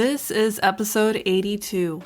This is episode 82.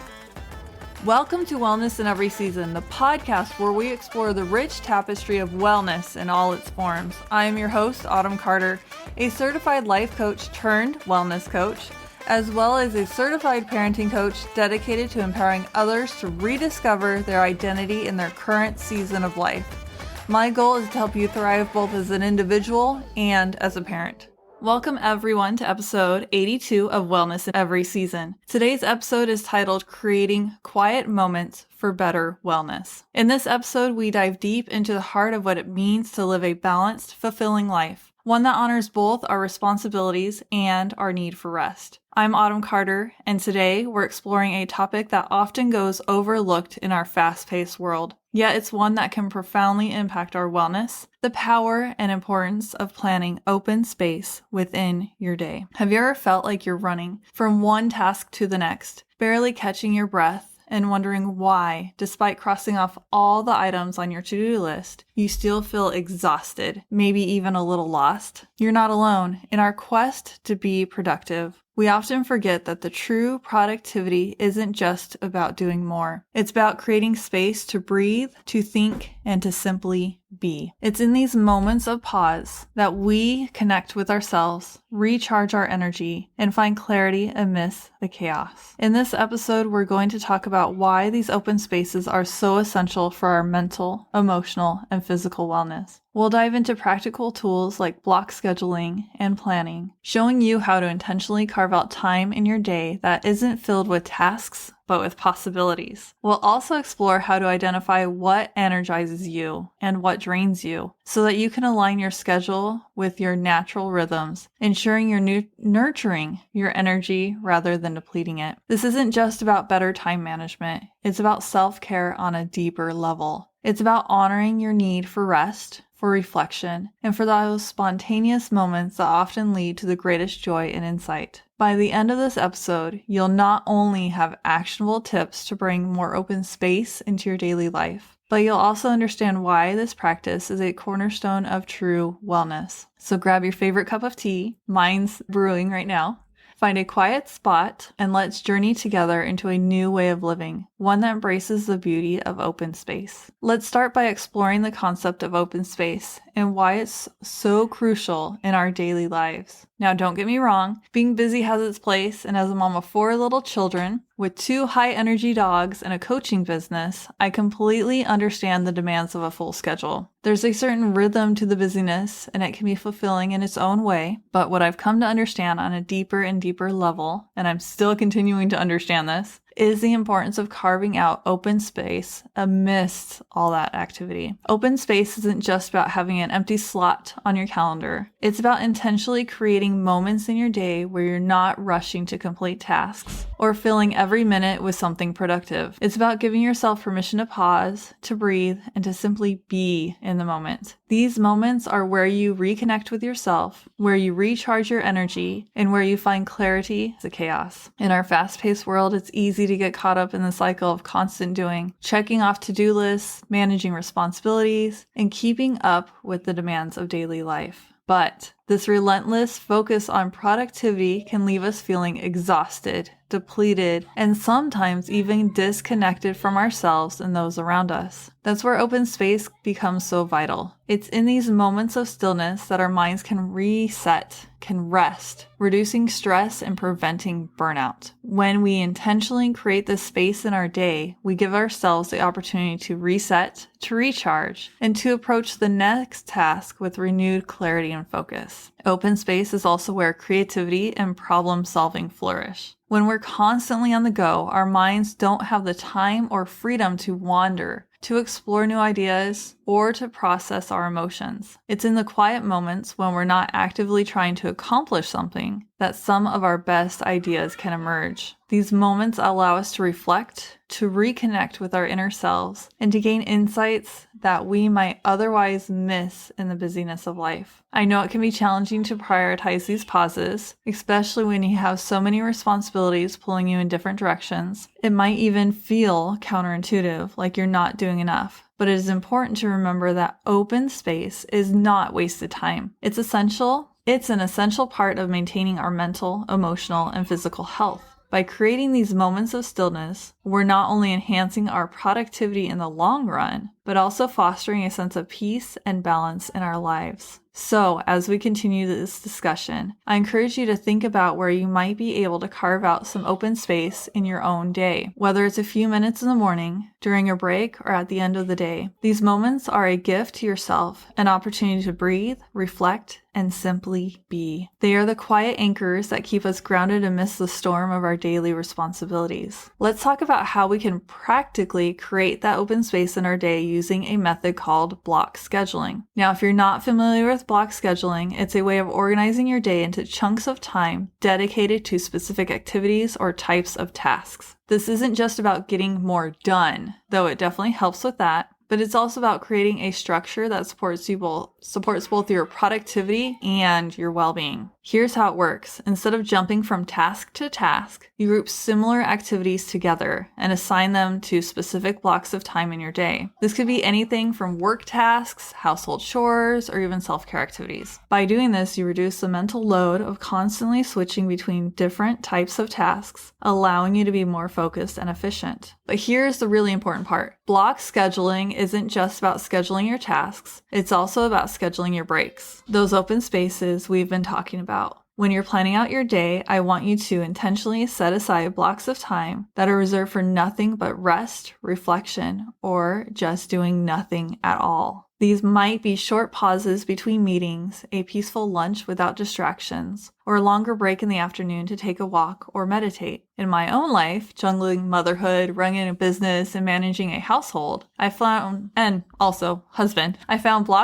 Welcome to Wellness in Every Season, the podcast where we explore the rich tapestry of wellness in all its forms. I am your host, Autumn Carter, a certified life coach turned wellness coach, as well as a certified parenting coach dedicated to empowering others to rediscover their identity in their current season of life. My goal is to help you thrive both as an individual and as a parent. Welcome everyone to episode 82 of Wellness in Every Season. Today's episode is titled Creating Quiet Moments for Better Wellness. In this episode, we dive deep into the heart of what it means to live a balanced, fulfilling life, one that honors both our responsibilities and our need for rest. I'm Autumn Carter, and today we're exploring a topic that often goes overlooked in our fast-paced world, yet it's one that can profoundly impact our wellness, the power and importance of planning open space within your day. Have you ever felt like you're running from one task to the next, barely catching your breath, and wondering why, despite crossing off all the items on your to-do list, you still feel exhausted, maybe even a little lost? You're not alone. In our quest to be productive, we often forget that the true productivity isn't just about doing more. It's about creating space to breathe, to think, and to simply be. It's in these moments of pause that we connect with ourselves, recharge our energy, and find clarity amidst the chaos. In this episode, we're going to talk about why these open spaces are so essential for our mental, emotional, and physical wellness. We'll dive into practical tools like block scheduling and planning, showing you how to intentionally carve out time in your day that isn't filled with tasks, but with possibilities. We'll also explore how to identify what energizes you and what drains you so that you can align your schedule with your natural rhythms, ensuring you're nurturing your energy rather than depleting it. This isn't just about better time management. It's about self-care on a deeper level. It's about honoring your need for rest, for reflection, and for those spontaneous moments that often lead to the greatest joy and insight. By the end of this episode, you'll not only have actionable tips to bring more open space into your daily life, but you'll also understand why this practice is a cornerstone of true wellness. So grab your favorite cup of tea, mine's brewing right now, find a quiet spot, and let's journey together into a new way of living, one that embraces the beauty of open space. Let's start by exploring the concept of open space and why it's so crucial in our daily lives. Now, don't get me wrong, being busy has its place, and as a mom of 4 little children with 2 high-energy dogs and a coaching business, I completely understand the demands of a full schedule. There's a certain rhythm to the busyness, and it can be fulfilling in its own way, but what I've come to understand on a deeper and deeper level, and I'm still continuing to understand this, is the importance of carving out open space amidst all that activity. Open space isn't just about having an empty slot on your calendar. It's about intentionally creating moments in your day where you're not rushing to complete tasks or filling every minute with something productive. It's about giving yourself permission to pause, to breathe, and to simply be in the moment. These moments are where you reconnect with yourself, where you recharge your energy, and where you find clarity to chaos. In our fast-paced world, it's easy to get caught up in the cycle of constant doing, checking off to-do lists, managing responsibilities, and keeping up with the demands of daily life. But this relentless focus on productivity can leave us feeling exhausted, depleted, and sometimes even disconnected from ourselves and those around us. That's where open space becomes so vital. It's in these moments of stillness that our minds can reset, can rest, reducing stress and preventing burnout. When we intentionally create this space in our day, we give ourselves the opportunity to reset, to recharge, and to approach the next task with renewed clarity and focus. Open space is also where creativity and problem-solving flourish. When we're constantly on the go, our minds don't have the time or freedom to wander, to explore new ideas, or to process our emotions. It's in the quiet moments when we're not actively trying to accomplish something that some of our best ideas can emerge. These moments allow us to reflect, to reconnect with our inner selves, and to gain insights that we might otherwise miss in the busyness of life. I know it can be challenging to prioritize these pauses, especially when you have so many responsibilities pulling you in different directions. It might even feel counterintuitive, like you're not doing enough. But it is important to remember that open space is not wasted time. It's an essential part of maintaining our mental, emotional, and physical health. By creating these moments of stillness, we're not only enhancing our productivity in the long run, but also fostering a sense of peace and balance in our lives. So, as we continue this discussion, I encourage you to think about where you might be able to carve out some open space in your own day, whether it's a few minutes in the morning, during a break, or at the end of the day. These moments are a gift to yourself, an opportunity to breathe, reflect, and simply be. They are the quiet anchors that keep us grounded amidst the storm of our daily responsibilities. Let's talk about how we can practically create that open space in our day using a method called block scheduling. Now, if you're not familiar with block scheduling, it's a way of organizing your day into chunks of time dedicated to specific activities or types of tasks. This isn't just about getting more done, though it definitely helps with that, but it's also about creating a structure that supports both your productivity and your well-being. Here's how it works. Instead of jumping from task to task, you group similar activities together and assign them to specific blocks of time in your day. This could be anything from work tasks, household chores, or even self-care activities. By doing this, you reduce the mental load of constantly switching between different types of tasks, allowing you to be more focused and efficient. But here's the really important part. Block scheduling isn't just about scheduling your tasks, it's also about scheduling your breaks. Those open spaces we've been talking about. When you're planning out your day, I want you to intentionally set aside blocks of time that are reserved for nothing but rest, reflection, or just doing nothing at all. These might be short pauses between meetings, a peaceful lunch without distractions, or a longer break in the afternoon to take a walk or meditate. In my own life, juggling motherhood, running a business, and managing a household, I found block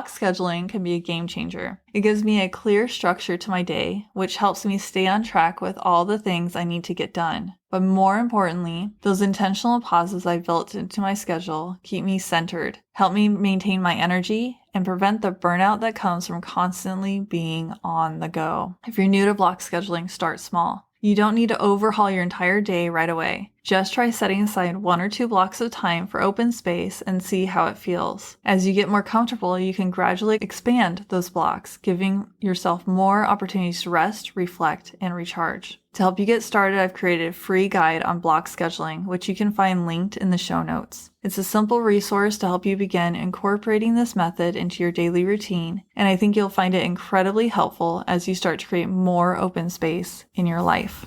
scheduling can be a game changer. It gives me a clear structure to my day, which helps me stay on track with all the things I need to get done. But more importantly, those intentional pauses I built into my schedule keep me centered, help me maintain my energy, and prevent the burnout that comes from constantly being on the go. If you're new to block scheduling, start small. You don't need to overhaul your entire day right away. Just try setting aside 1 or 2 blocks of time for open space and see how it feels. As you get more comfortable, you can gradually expand those blocks, giving yourself more opportunities to rest, reflect, and recharge. To help you get started, I've created a free guide on block scheduling, which you can find linked in the show notes. It's a simple resource to help you begin incorporating this method into your daily routine, and I think you'll find it incredibly helpful as you start to create more open space in your life.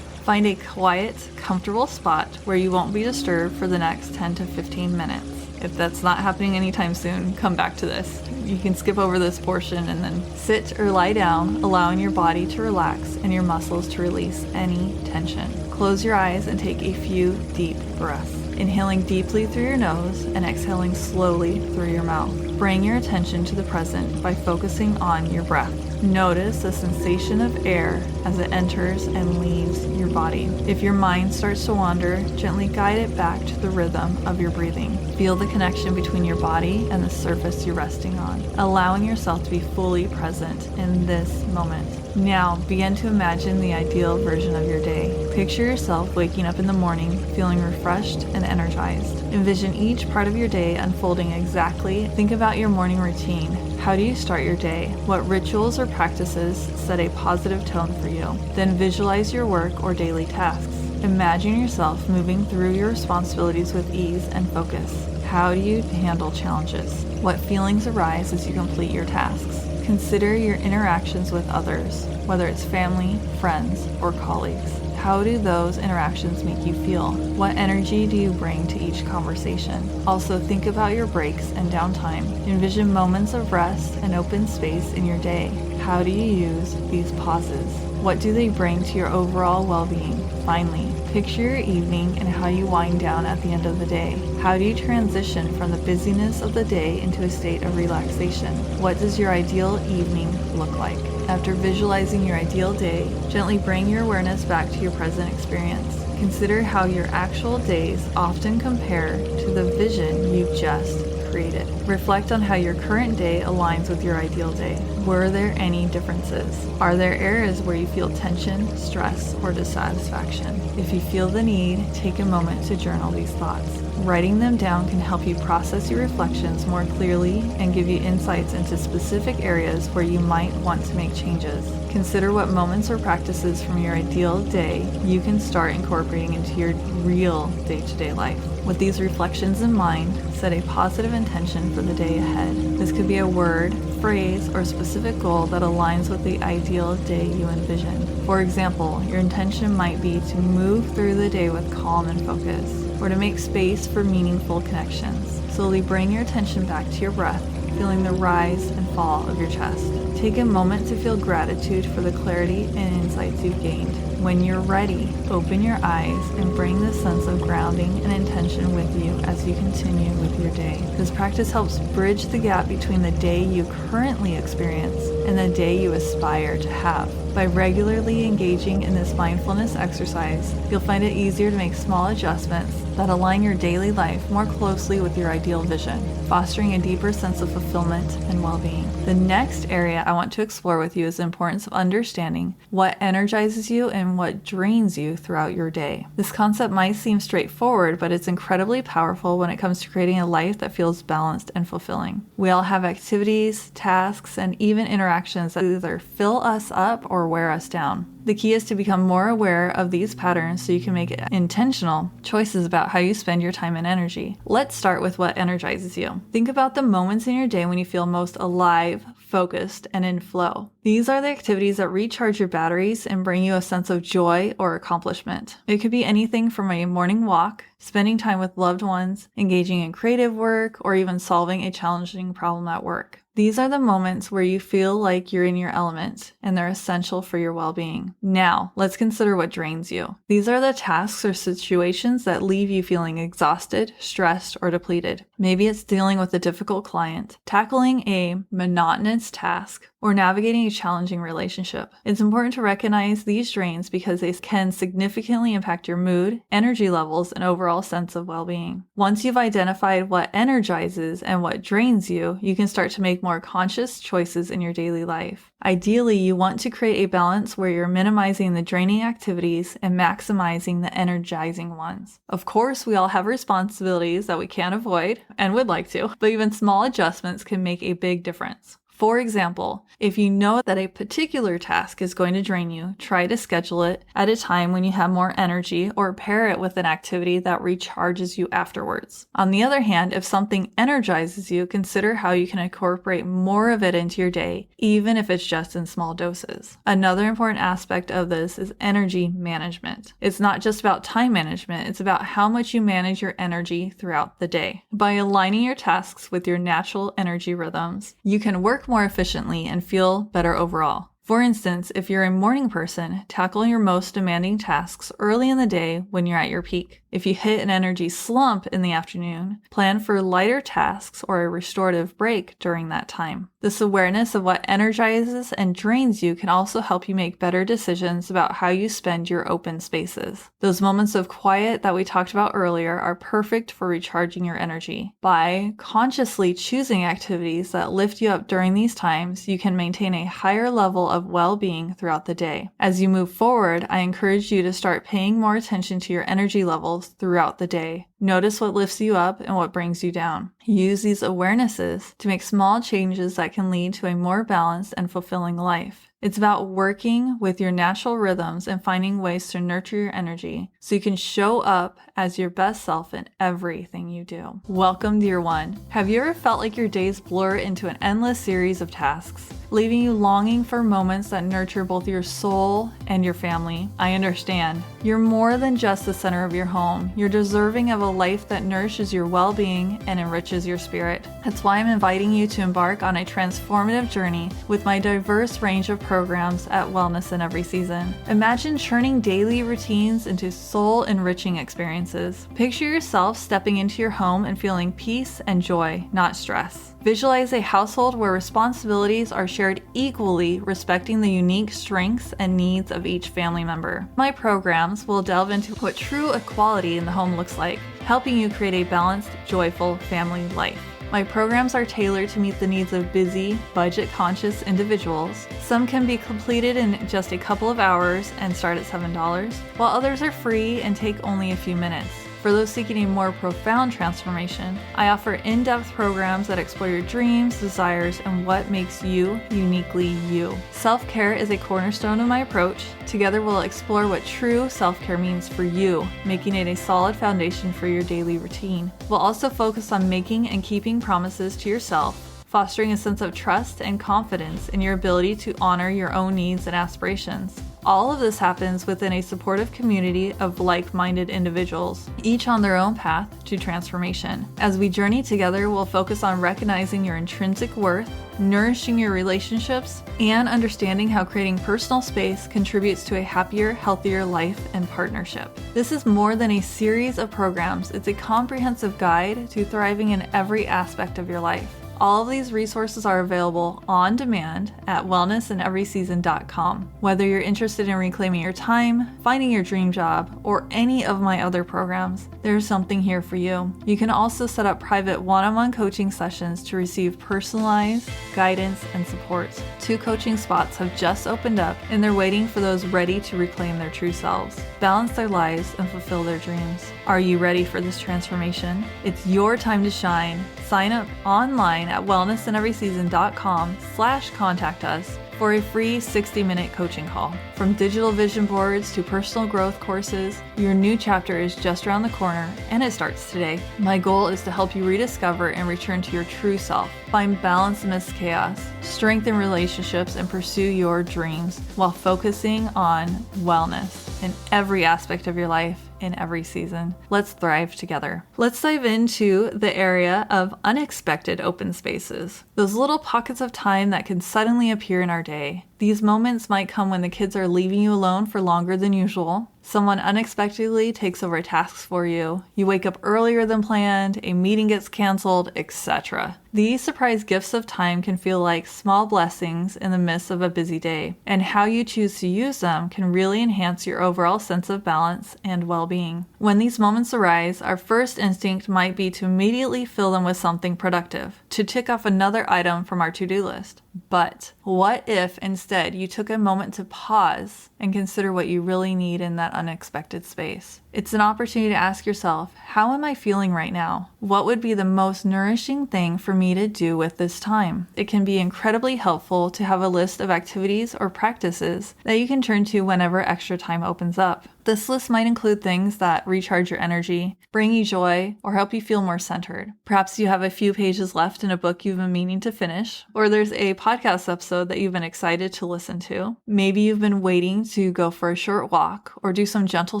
Find a quiet, comfortable spot where you won't be disturbed for the next 10 to 15 minutes. If that's not happening anytime soon, come back to this. You can skip over this portion and then sit or lie down, allowing your body to relax and your muscles to release any tension. Close your eyes and take a few deep breaths. Inhaling deeply through your nose and exhaling slowly through your mouth. Bring your attention to the present by focusing on your breath. Notice the sensation of air as it enters and leaves your body. If your mind starts to wander, gently guide it back to the rhythm of your breathing. Feel the connection between your body and the surface you're resting on, allowing yourself to be fully present in this moment. Now, begin to imagine the ideal version of your day. Picture yourself waking up in the morning, feeling refreshed and energized. Envision each part of your day unfolding exactly. Think about your morning routine. How do you start your day? What rituals or practices set a positive tone for you? Then visualize your work or daily tasks. Imagine yourself moving through your responsibilities with ease and focus. How do you handle challenges? What feelings arise as you complete your tasks? Consider your interactions with others, whether it's family, friends, or colleagues. How do those interactions make you feel? What energy do you bring to each conversation? Also, think about your breaks and downtime. Envision moments of rest and open space in your day. How do you use these pauses? What do they bring to your overall well-being? Finally, picture your evening and how you wind down at the end of the day. How do you transition from the busyness of the day into a state of relaxation? What does your ideal evening look like? After visualizing your ideal day, gently bring your awareness back to your present experience. Consider how your actual days often compare to the vision you just created. Reflect on how your current day aligns with your ideal day. Were there any differences? Are there areas where you feel tension, stress, or dissatisfaction? If you feel the need, take a moment to journal these thoughts. Writing them down can help you process your reflections more clearly and give you insights into specific areas where you might want to make changes. Consider what moments or practices from your ideal day you can start incorporating into your real day-to-day life. With these reflections in mind, set a positive intention for the day ahead. This could be a word, phrase, or specific goal that aligns with the ideal day you envision. For example, your intention might be to move through the day with calm and focus, or to make space for meaningful connections. Slowly bring your attention back to your breath, feeling the rise and fall of your chest. Take a moment to feel gratitude for the clarity and insights you've gained. When you're ready, open your eyes and bring this sense of grounding and intention with you as you continue with your day. This practice helps bridge the gap between the day you currently experience and the day you aspire to have. By regularly engaging in this mindfulness exercise, you'll find it easier to make small adjustments that align your daily life more closely with your ideal vision, fostering a deeper sense of fulfillment and well-being. The next area I want to explore with you is the importance of understanding what energizes you and what drains you throughout your day. This concept might seem straightforward, but it's incredibly powerful when it comes to creating a life that feels balanced and fulfilling. We all have activities, tasks, and even interactions that either fill us up or wear us down. The key is to become more aware of these patterns so you can make intentional choices about how you spend your time and energy. Let's start with what energizes you. Think about the moments in your day when you feel most alive, focused, and in flow. These are the activities that recharge your batteries and bring you a sense of joy or accomplishment. It could be anything from a morning walk, spending time with loved ones, engaging in creative work, or even solving a challenging problem at work. These are the moments where you feel like you're in your element, and they're essential for your well-being. Now, let's consider what drains you. These are the tasks or situations that leave you feeling exhausted, stressed, or depleted. Maybe it's dealing with a difficult client, tackling a monotonous task, or navigating a challenging relationship. It's important to recognize these drains because they can significantly impact your mood, energy levels, and overall sense of well-being. Once you've identified what energizes and what drains you, you can start to make more conscious choices in your daily life. Ideally, you want to create a balance where you're minimizing the draining activities and maximizing the energizing ones. Of course, we all have responsibilities that we can't avoid and would like to, but even small adjustments can make a big difference. For example, if you know that a particular task is going to drain you, try to schedule it at a time when you have more energy or pair it with an activity that recharges you afterwards. On the other hand, if something energizes you, consider how you can incorporate more of it into your day, even if it's just in small doses. Another important aspect of this is energy management. It's not just about time management, it's about how much you manage your energy throughout the day. By aligning your tasks with your natural energy rhythms, you can work more efficiently and feel better overall. For instance, if you're a morning person, tackle your most demanding tasks early in the day when you're at your peak. If you hit an energy slump in the afternoon, plan for lighter tasks or a restorative break during that time. This awareness of what energizes and drains you can also help you make better decisions about how you spend your open spaces. Those moments of quiet that we talked about earlier are perfect for recharging your energy. By consciously choosing activities that lift you up during these times, you can maintain a higher level of well-being throughout the day. As you move forward, I encourage you to start paying more attention to your energy levels throughout the day. Notice what lifts you up and what brings you down. Use these awarenesses to make small changes that can lead to a more balanced and fulfilling life. It's about working with your natural rhythms and finding ways to nurture your energy so you can show up as your best self in everything you do. Welcome, dear one. Have you ever felt like your days blur into an endless series of tasks, leaving you longing for moments that nurture both your soul and your family? I understand. You're more than just the center of your home. You're deserving of a life that nourishes your well-being and enriches your spirit. That's why I'm inviting you to embark on a transformative journey with my diverse range of programs at Wellness in Every Season. Imagine turning daily routines into soul-enriching experiences. Picture yourself stepping into your home and feeling peace and joy, not stress. Visualize a household where responsibilities are shared equally, respecting the unique strengths and needs of each family member. My programs will delve into what true equality in the home looks like, helping you create a balanced, joyful family life. My programs are tailored to meet the needs of busy, budget-conscious individuals. Some can be completed in just a couple of hours and start at $7, while others are free and take only a few minutes. For those seeking a more profound transformation, I offer in-depth programs that explore your dreams, desires, and what makes you uniquely you. Self-care is a cornerstone of my approach. Together we'll explore what true self-care means for you, making it a solid foundation for your daily routine. We'll also focus on making and keeping promises to yourself, fostering a sense of trust and confidence in your ability to honor your own needs and aspirations. All of this happens within a supportive community of like-minded individuals, each on their own path to transformation. As we journey together, we'll focus on recognizing your intrinsic worth, nourishing your relationships, and understanding how creating personal space contributes to a happier, healthier life and partnership. This is more than a series of programs. It's a comprehensive guide to thriving in every aspect of your life. All of these resources are available on demand at wellnessinEverySeason.com. Whether you're interested in reclaiming your time, finding your dream job, or any of my other programs, there's something here for you. You can also set up private one-on-one coaching sessions to receive personalized guidance and support. 2 coaching spots have just opened up, and they're waiting for those ready to reclaim their true selves, balance their lives, and fulfill their dreams. Are you ready for this transformation? It's your time to shine. Sign up online at wellnessinEverySeason.com/contact us for a free 60-minute coaching call. From digital vision boards to personal growth courses, your new chapter is just around the corner, and it starts today. My goal is to help you rediscover and return to your true self, find balance amidst chaos, strengthen relationships, and pursue your dreams while focusing on wellness in every aspect of your life. In every season. Let's thrive together. Let's dive into the area of unexpected open spaces. Those little pockets of time that can suddenly appear in our day. These moments might come when the kids are leaving you alone for longer than usual. Someone unexpectedly takes over tasks for you. You wake up earlier than planned, a meeting gets canceled, etc. These surprise gifts of time can feel like small blessings in the midst of a busy day, and how you choose to use them can really enhance your overall sense of balance and well-being. When these moments arise, our first instinct might be to immediately fill them with something productive, to tick off another item from our to-do list. But what if instead you took a moment to pause and consider what you really need in that unexpected space? It's an opportunity to ask yourself, how am I feeling right now? What would be the most nourishing thing for me to do with this time? It can be incredibly helpful to have a list of activities or practices that you can turn to whenever extra time opens up. This list might include things that recharge your energy, bring you joy, or help you feel more centered. Perhaps you have a few pages left in a book you've been meaning to finish, or there's a podcast episode that you've been excited to listen to. Maybe you've been waiting to go for a short walk, or do some gentle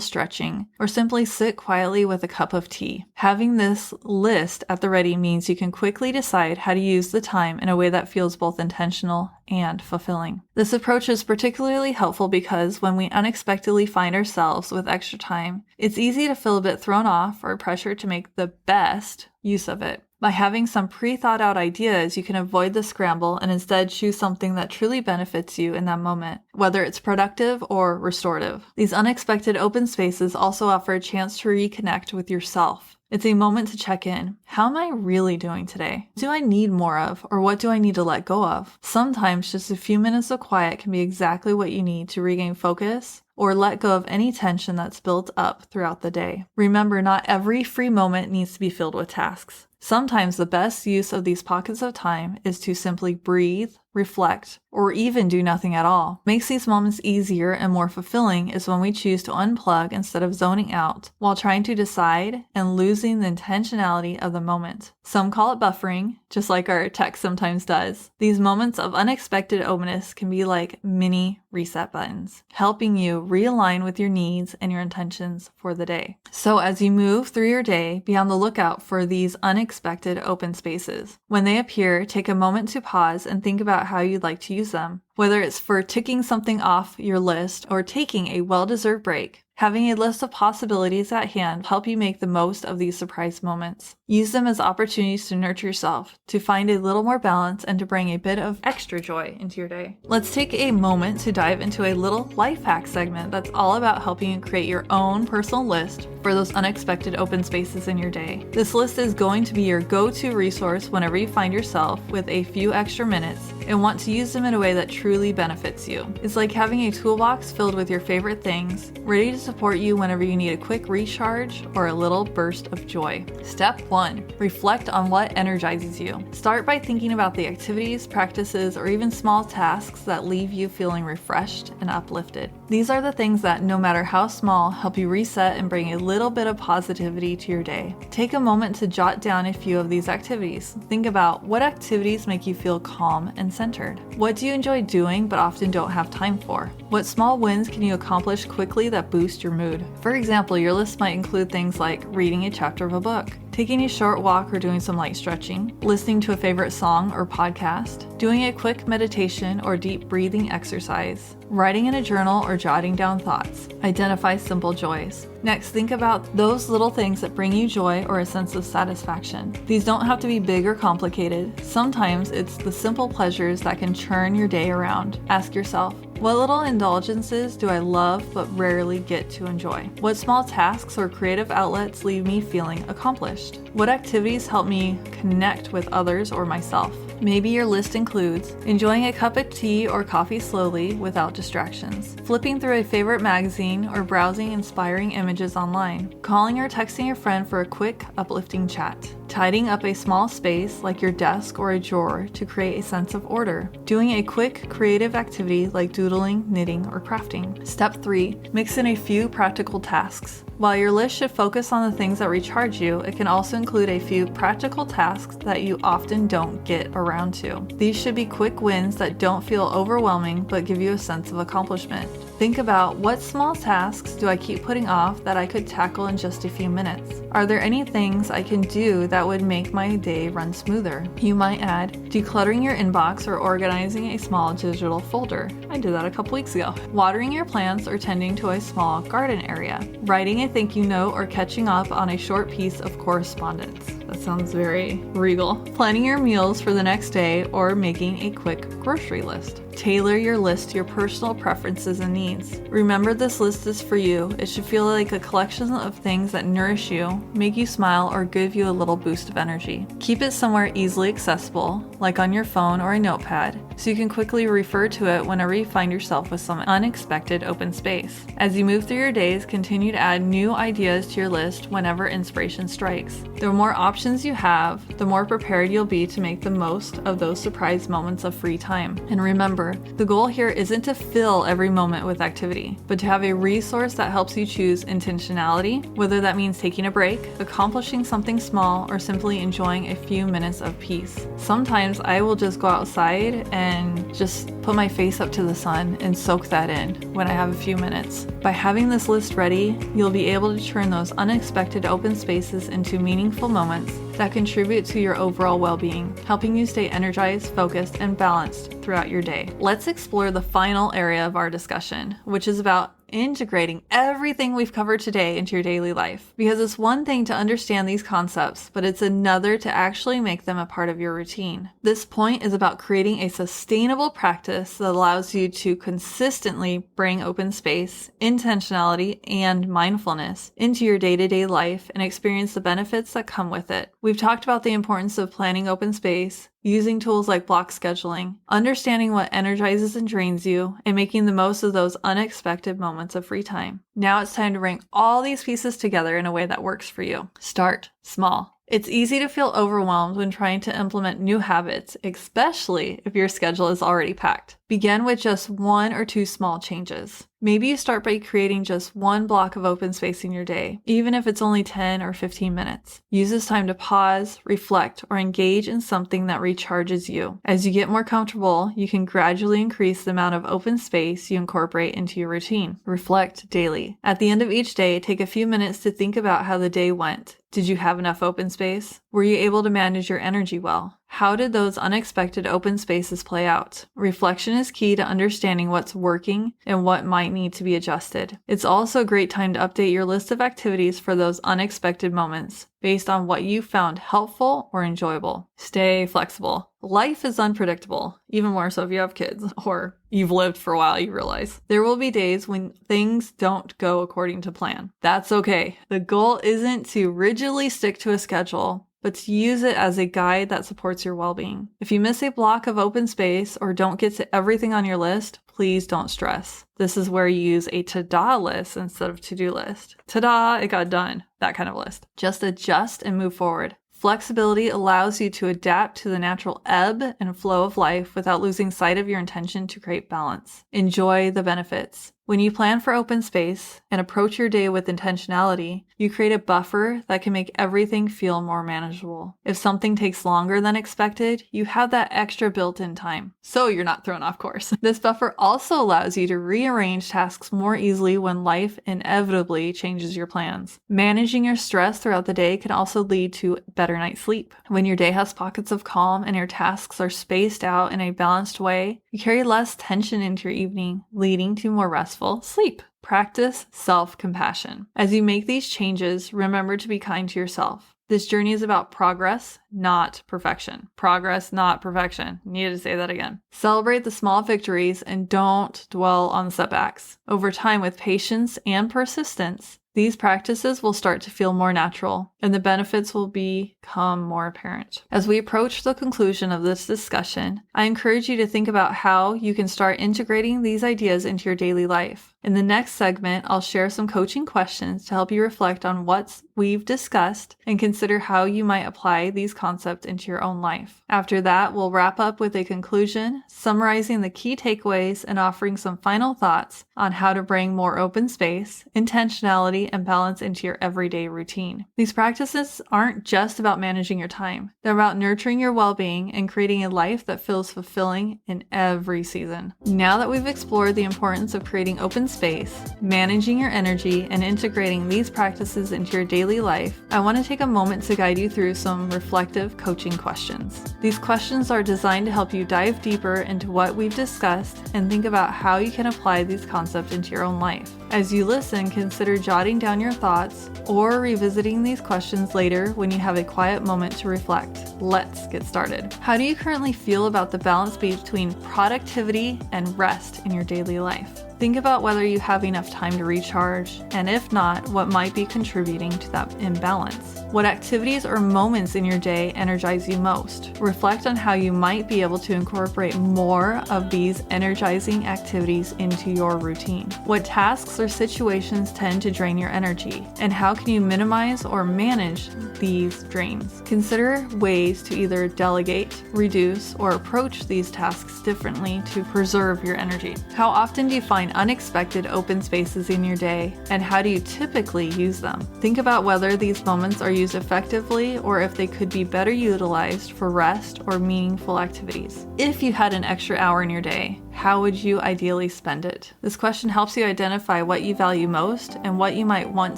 stretching, or simply sit quietly with a cup of tea. Having this list at the ready means you can quickly decide how to use the time in a way that feels both intentional and fulfilling. This approach is particularly helpful because when we unexpectedly find ourselves with extra time, it's easy to feel a bit thrown off or pressure to make the best use of it. By having some pre-thought out ideas, you can avoid the scramble and instead choose something that truly benefits you in that moment, whether it's productive or restorative. These unexpected open spaces also offer a chance to reconnect with yourself. It's a moment to check in. How am I really doing today? What do I need more of, or what do I need to let go of? Sometimes just a few minutes of quiet can be exactly what you need to regain focus or let go of any tension that's built up throughout the day. Remember, not every free moment needs to be filled with tasks. Sometimes the best use of these pockets of time is to simply breathe, reflect, or even do nothing at all. What makes these moments easier and more fulfilling is when we choose to unplug instead of zoning out while trying to decide and losing the intentionality of the moment. Some call it buffering, just like our tech sometimes does. These moments of unexpected openness can be like mini reset buttons, helping you realign with your needs and your intentions for the day. So as you move through your day, be on the lookout for these unexpected open spaces. When they appear, take a moment to pause and think about how you'd like to use them. Whether it's for ticking something off your list or taking a well-deserved break, having a list of possibilities at hand will help you make the most of these surprise moments. Use them as opportunities to nurture yourself, to find a little more balance, and to bring a bit of extra joy into your day. Let's take a moment to dive into a little life hack segment that's all about helping you create your own personal list for those unexpected open spaces in your day. This list is going to be your go-to resource whenever you find yourself with a few extra minutes and want to use them in a way that truly benefits you. It's like having a toolbox filled with your favorite things, ready to support you whenever you need a quick recharge or a little burst of joy. Step 1. Reflect on what energizes you. Start by thinking about the activities, practices, or even small tasks that leave you feeling refreshed and uplifted. These are the things that, no matter how small, help you reset and bring a little bit of positivity to your day. Take a moment to jot down a few of these activities. Think about what activities make you feel calm and centered. What do you enjoy doing but often don't have time for? What small wins can you accomplish quickly that boost your mood? For example, your list might include things like reading a chapter of a book, taking a short walk or doing some light stretching, listening to a favorite song or podcast, doing a quick meditation or deep breathing exercise, writing in a journal or jotting down thoughts. Identify simple joys. Next, think about those little things that bring you joy or a sense of satisfaction. These don't have to be big or complicated. Sometimes it's the simple pleasures that can turn your day around. Ask yourself, what little indulgences do I love but rarely get to enjoy? What small tasks or creative outlets leave me feeling accomplished? What activities help me connect with others or myself? Maybe your list includes enjoying a cup of tea or coffee slowly without distractions, flipping through a favorite magazine or browsing inspiring images online, calling or texting a friend for a quick, uplifting chat, tidying up a small space like your desk or a drawer to create a sense of order, doing a quick, creative activity like doodling, knitting, or crafting. Step 3. Mix in a few practical tasks. While your list should focus on the things that recharge you, it can also include a few practical tasks that you often don't get around to. These should be quick wins that don't feel overwhelming but give you a sense of accomplishment. Think about, what small tasks do I keep putting off that I could tackle in just a few minutes? Are there any things I can do that would make my day run smoother? You might add decluttering your inbox or organizing a small digital folder. I did that a couple weeks ago. Watering your plants or tending to a small garden area. Writing a thank you note or catching up on a short piece of correspondence. That sounds very regal. Planning your meals for the next day or making a quick grocery list. Tailor your list to your personal preferences and needs. Remember, this list is for you. It should feel like a collection of things that nourish you, make you smile, or give you a little boost of energy. Keep it somewhere easily accessible, like on your phone or a notepad, so you can quickly refer to it whenever you find yourself with some unexpected open space. As you move through your days, continue to add new ideas to your list whenever inspiration strikes. The more options you have, the more prepared you'll be to make the most of those surprise moments of free time. And remember, the goal here isn't to fill every moment with activity, but to have a resource that helps you choose intentionality, whether that means taking a break, accomplishing something small, or simply enjoying a few minutes of peace. Sometimes I will just go outside and just put my face up to the sun and soak that in when I have a few minutes. By having this list ready, you'll be able to turn those unexpected open spaces into meaningful moments that contribute to your overall well-being, helping you stay energized, focused, and balanced throughout your day. Let's explore the final area of our discussion, which is about integrating everything we've covered today into your daily life. Because it's one thing to understand these concepts, but it's another to actually make them a part of your routine. This point is about creating a sustainable practice that allows you to consistently bring open space, intentionality, and mindfulness into your day-to-day life and experience the benefits that come with it. We've talked about the importance of planning open space, using tools like block scheduling, understanding what energizes and drains you, and making the most of those unexpected moments of free time. Now it's time to bring all these pieces together in a way that works for you. Start small. It's easy to feel overwhelmed when trying to implement new habits, especially if your schedule is already packed. Begin with just 1 or 2 small changes. Maybe you start by creating just one block of open space in your day, even if it's only 10 or 15 minutes. Use this time to pause, reflect, or engage in something that recharges you. As you get more comfortable, you can gradually increase the amount of open space you incorporate into your routine. Reflect daily. At the end of each day, take a few minutes to think about how the day went. Did you have enough open space? Were you able to manage your energy well? How did those unexpected open spaces play out? Reflection is key to understanding what's working and what might need to be adjusted. It's also a great time to update your list of activities for those unexpected moments based on what you found helpful or enjoyable. Stay flexible. Life is unpredictable, even more so if you have kids or you've lived for a while, you realize. There will be days when things don't go according to plan. That's okay. The goal isn't to rigidly stick to a schedule, but but to use it as a guide that supports your well-being. If you miss a block of open space or don't get to everything on your list, please don't stress. This is where you use a ta-da list instead of to-do list. Ta-da, it got done. That kind of list. Just adjust and move forward. Flexibility allows you to adapt to the natural ebb and flow of life without losing sight of your intention to create balance. Enjoy the benefits. When you plan for open space and approach your day with intentionality, you create a buffer that can make everything feel more manageable. If something takes longer than expected, you have that extra built-in time, so you're not thrown off course. This buffer also allows you to rearrange tasks more easily when life inevitably changes your plans. Managing your stress throughout the day can also lead to better night's sleep. When your day has pockets of calm and your tasks are spaced out in a balanced way, you carry less tension into your evening, leading to more restful sleep. Practice self-compassion. As you make these changes, remember to be kind to yourself. This journey is about progress, not perfection. Progress, not perfection. Need to say that again. Celebrate the small victories and don't dwell on the setbacks. Over time, with patience and persistence, these practices will start to feel more natural, and the benefits will become more apparent. As we approach the conclusion of this discussion, I encourage you to think about how you can start integrating these ideas into your daily life. In the next segment, I'll share some coaching questions to help you reflect on what we've discussed and consider how you might apply these concepts into your own life. After that, we'll wrap up with a conclusion, summarizing the key takeaways and offering some final thoughts on how to bring more open space, intentionality, and balance into your everyday routine. These practices aren't just about managing your time. They're about nurturing your well-being and creating a life that feels fulfilling in every season. Now that we've explored the importance of creating open space, managing your energy, and integrating these practices into your daily life, I want to take a moment to guide you through some reflective coaching questions. These questions are designed to help you dive deeper into what we've discussed and think about how you can apply these concepts into your own life. As you listen, consider jotting down your thoughts or revisiting these questions later when you have a quiet moment to reflect. Let's get started. How do you currently feel about the balance between productivity and rest in your daily life? Think about whether you have enough time to recharge, and if not, what might be contributing to that imbalance. What activities or moments in your day energize you most? Reflect on how you might be able to incorporate more of these energizing activities into your routine. What tasks or situations tend to drain your energy, and how can you minimize or manage these drains? Consider ways to either delegate, reduce, or approach these tasks differently to preserve your energy. How often do you find unexpected open spaces in your day, and how do you typically use them? Think about whether these moments are used effectively or if they could be better utilized for rest or meaningful activities. If you had an extra hour in your day, how would you ideally spend it? This question helps you identify what you value most and what you might want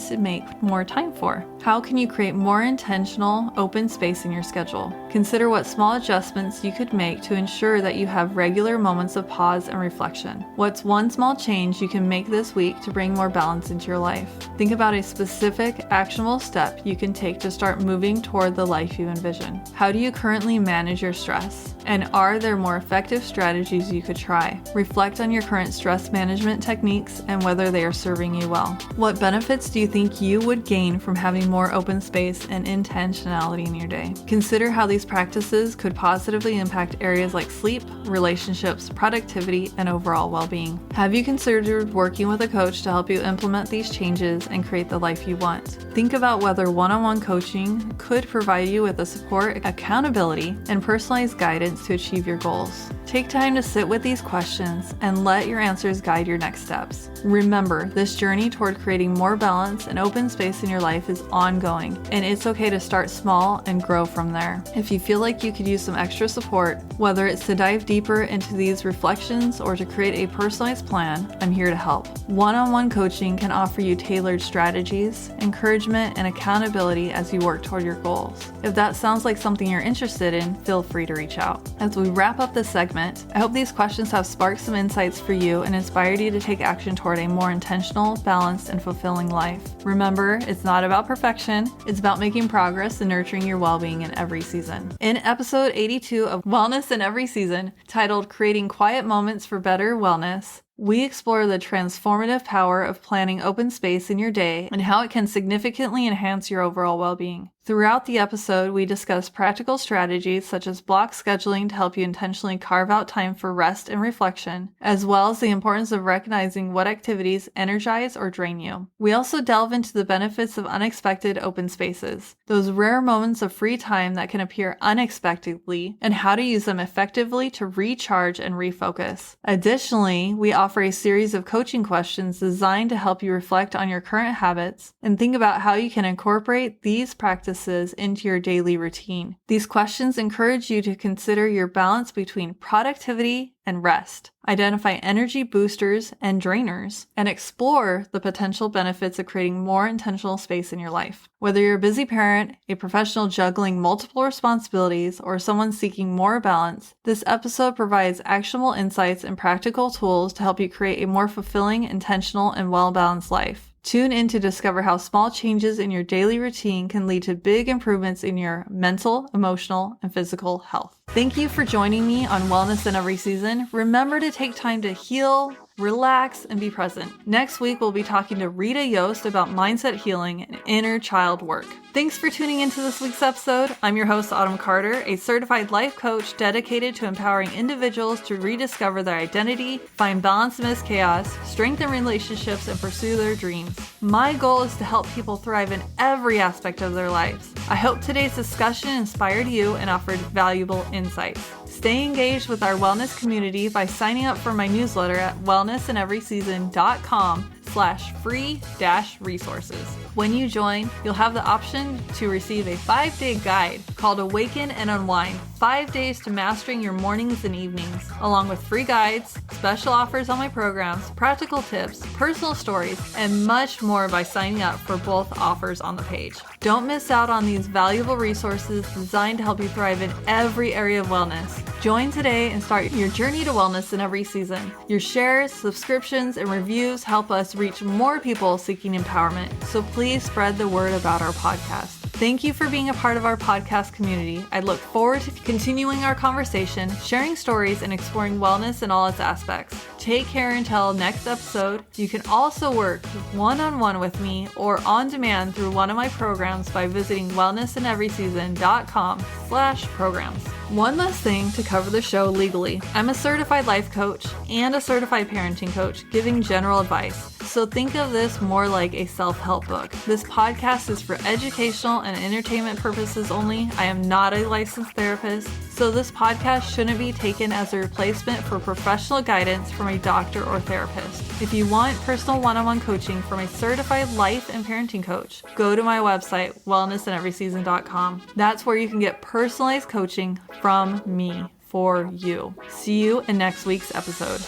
to make more time for. How can you create more intentional open space in your schedule? Consider what small adjustments you could make to ensure that you have regular moments of pause and reflection. What's one small change you can make this week to bring more balance into your life? Think about a specific, actionable step you can take to start moving toward the life you envision. How do you currently manage your stress? And are there more effective strategies you could try? Reflect on your current stress management techniques and whether they are serving you well. What benefits do you think you would gain from having more open space and intentionality in your day? Consider how these practices could positively impact areas like sleep, relationships, productivity, and overall well-being. Have you considered working with a coach to help you implement these changes and create the life you want? Think about whether one-on-one coaching could provide you with the support, accountability, and personalized guidance to achieve your goals. Take time to sit with these questions and let your answers guide your next steps. Remember, this journey toward creating more balance and open space in your life is ongoing, and it's okay to start small and grow from there. If you feel like you could use some extra support, whether it's to dive deeper into these reflections or to create a personalized plan, I'm here to help. One-on-one coaching can offer you tailored strategies, encouragement, and accountability as you work toward your goals. If that sounds like something you're interested in, feel free to reach out. As we wrap up this segment, I hope these questions have sparked some insights for you and inspired you to take action toward a more intentional, balanced, and fulfilling life. Remember, it's not about perfection, it's about making progress and nurturing your well-being in every season. In episode 82 of Wellness in Every Season, titled Creating Quiet Moments for Better Wellness, We explore the transformative power of planning open space in your day and how it can significantly enhance your overall well-being. Throughout the episode, we discuss practical strategies such as block scheduling to help you intentionally carve out time for rest and reflection, as well as the importance of recognizing what activities energize or drain you. We also delve into the benefits of unexpected open spaces, those rare moments of free time that can appear unexpectedly, and how to use them effectively to recharge and refocus. Additionally, we offer a series of coaching questions designed to help you reflect on your current habits and think about how you can incorporate these practices into your daily routine. These questions encourage you to consider your balance between productivity and rest, identify energy boosters and drainers, and explore the potential benefits of creating more intentional space in your life. Whether you're a busy parent, a professional juggling multiple responsibilities, or someone seeking more balance, this episode provides actionable insights and practical tools to help you create a more fulfilling, intentional, and well-balanced life. Tune in to discover how small changes in your daily routine can lead to big improvements in your mental, emotional, and physical health. Thank you for joining me on Wellness in Every Season. Remember to take time to heal, relax, and be present. Next week, we'll be talking to Rita Yost about mindset healing and inner child work. Thanks for tuning into this week's episode. I'm your host, Autumn Carter, a certified life coach dedicated to empowering individuals to rediscover their identity, find balance amidst chaos, strengthen relationships, and pursue their dreams. My goal is to help people thrive in every aspect of their lives. I hope today's discussion inspired you and offered valuable insights. Stay engaged with our wellness community by signing up for my newsletter at wellnessineveryseason.com/free-resources. When you join, you'll have the option to receive a 5-day guide called Awaken and Unwind, 5 days to mastering your mornings and evenings, along with free guides, special offers on my programs, practical tips, personal stories, and much more by signing up for both offers on the page. Don't miss out on these valuable resources designed to help you thrive in every area of wellness. Join today and start your journey to wellness in every season. Your shares, subscriptions, and reviews help us reach more people seeking empowerment, so please spread the word about our podcast. Thank you for being a part of our podcast community. I look forward to continuing our conversation, sharing stories, and exploring wellness in all its aspects. Take care until next episode. You can also work one-on-one with me or on demand through one of my programs by visiting wellnessineveryseason.com/programs. One last thing to cover the show legally. I'm a certified life coach and a certified parenting coach giving general advice. So think of this more like a self-help book. This podcast is for educational and entertainment purposes only. I am not a licensed therapist, so this podcast shouldn't be taken as a replacement for professional guidance from a doctor or therapist. If you want personal one-on-one coaching from a certified life and parenting coach, go to my website, wellnessineveryseason.com. That's where you can get personalized coaching from me for you. See you in next week's episode.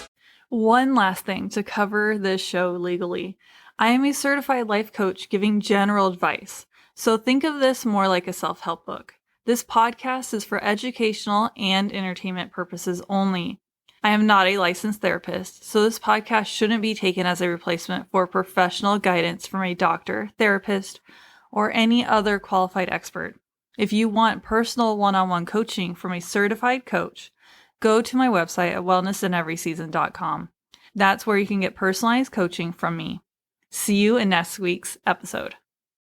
One last thing to cover this show legally. I am a certified life coach giving general advice, so think of this more like a self-help book. This podcast is for educational and entertainment purposes only. I am not a licensed therapist, so this podcast shouldn't be taken as a replacement for professional guidance from a doctor, therapist, or any other qualified expert. If you want personal one-on-one coaching from a certified coach, go to my website at wellnessineveryseason.com. That's where you can get personalized coaching from me. See you in next week's episode.